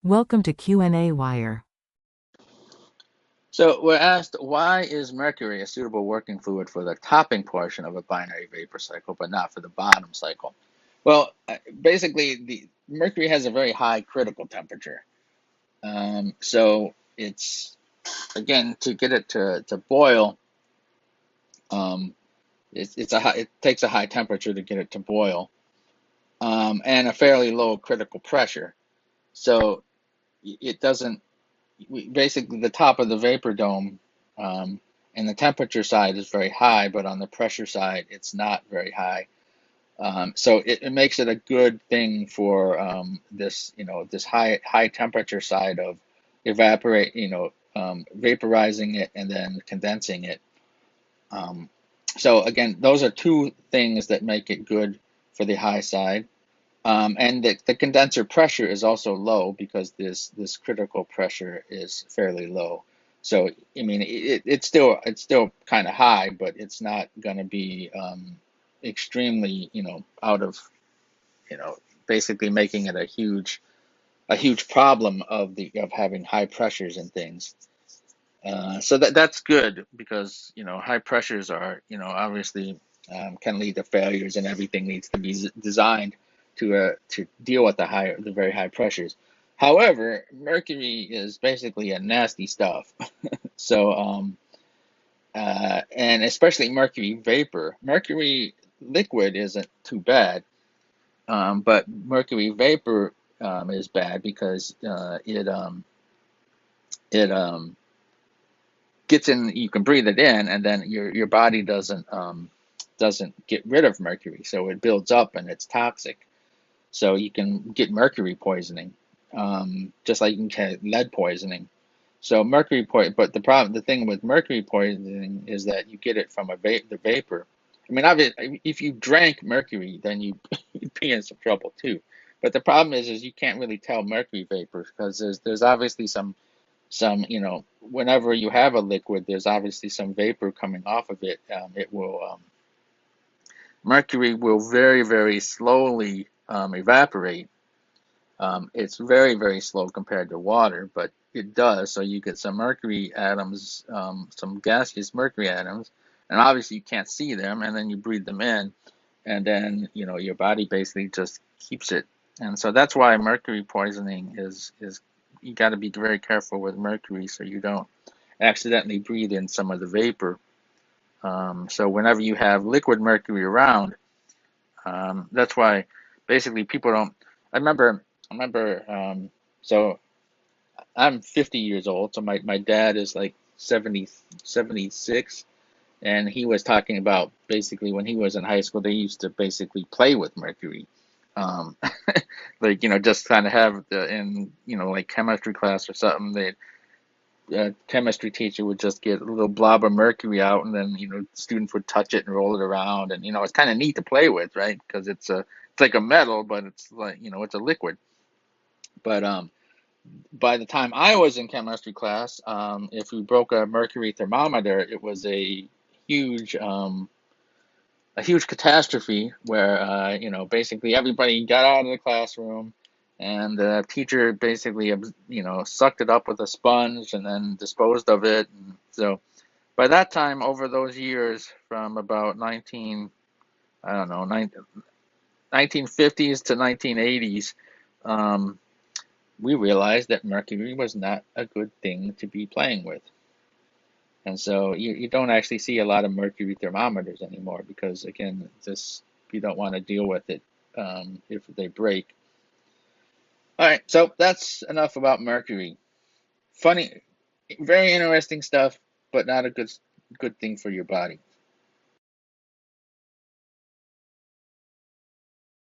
Welcome to qnawire. So we're asked, why is mercury a suitable working fluid for the topping portion of a binary vapor cycle, but not for the bottom cycle? Well, basically, the mercury has a very high critical temperature. So it's, again, to get it to boil, um, it takes a high temperature to get it to boil, and a fairly low critical pressure. So it doesn't basically the top of the vapor dome, and the temperature side is very high, but on the pressure side it's not very high. So it makes it a good thing for this high temperature side of vaporizing it and then condensing it. Um, so again, those are two things that make it good for the high side. And the condenser pressure is also low because this critical pressure is fairly low. So I mean, it's still kind of high, but it's not going to be extremely, out of, you know, basically making it a huge problem of having high pressures and things. So that's good because high pressures are, obviously, can lead to failures, and everything needs to be designed to deal with the very high pressures. However, mercury is basically a nasty stuff. So and especially mercury vapor. Mercury liquid isn't too bad, but mercury vapor is bad because it gets in. You can breathe it in, and then your body doesn't get rid of mercury, so it builds up and it's toxic. So you can get mercury poisoning, just like you can get lead poisoning. So but the thing with mercury poisoning is that you get it from the vapor. I mean, obviously, if you drank mercury, then you'd be in some trouble too. But the problem is you can't really tell mercury vapor because there's obviously whenever you have a liquid, there's obviously some vapor coming off of it. Mercury will very, very slowly evaporate. It's very, very slow compared to water, but it does. So you get some mercury atoms, some gaseous mercury atoms, and obviously you can't see them, and then you breathe them in, and then your body basically just keeps it. And so that's why mercury poisoning is you got to be very careful with mercury so you don't accidentally breathe in some of the vapor. So whenever you have liquid mercury around, that's why basically people don't. I remember. So I'm 50 years old. So my dad is like 76, and he was talking about basically when he was in high school, they used to basically play with mercury. Um, like just kind of have in like chemistry class or something. The chemistry teacher would just get a little blob of mercury out, and then students would touch it and roll it around, and it's kind of neat to play with, right? Because it's like a metal, but it's like it's a liquid. But by the time I was in chemistry class, if we broke a mercury thermometer, it was huge um, a huge catastrophe where basically everybody got out of the classroom, and the teacher basically sucked it up with a sponge and then disposed of it. And so by that time, over those years from about 19 I don't know 1950s to 1980s, um, we realized that mercury was not a good thing to be playing with. And so you don't actually see a lot of mercury thermometers anymore because, again, this you don't want to deal with it if they break. All right, so that's enough about mercury. Funny, very interesting stuff, but not a good thing for your body.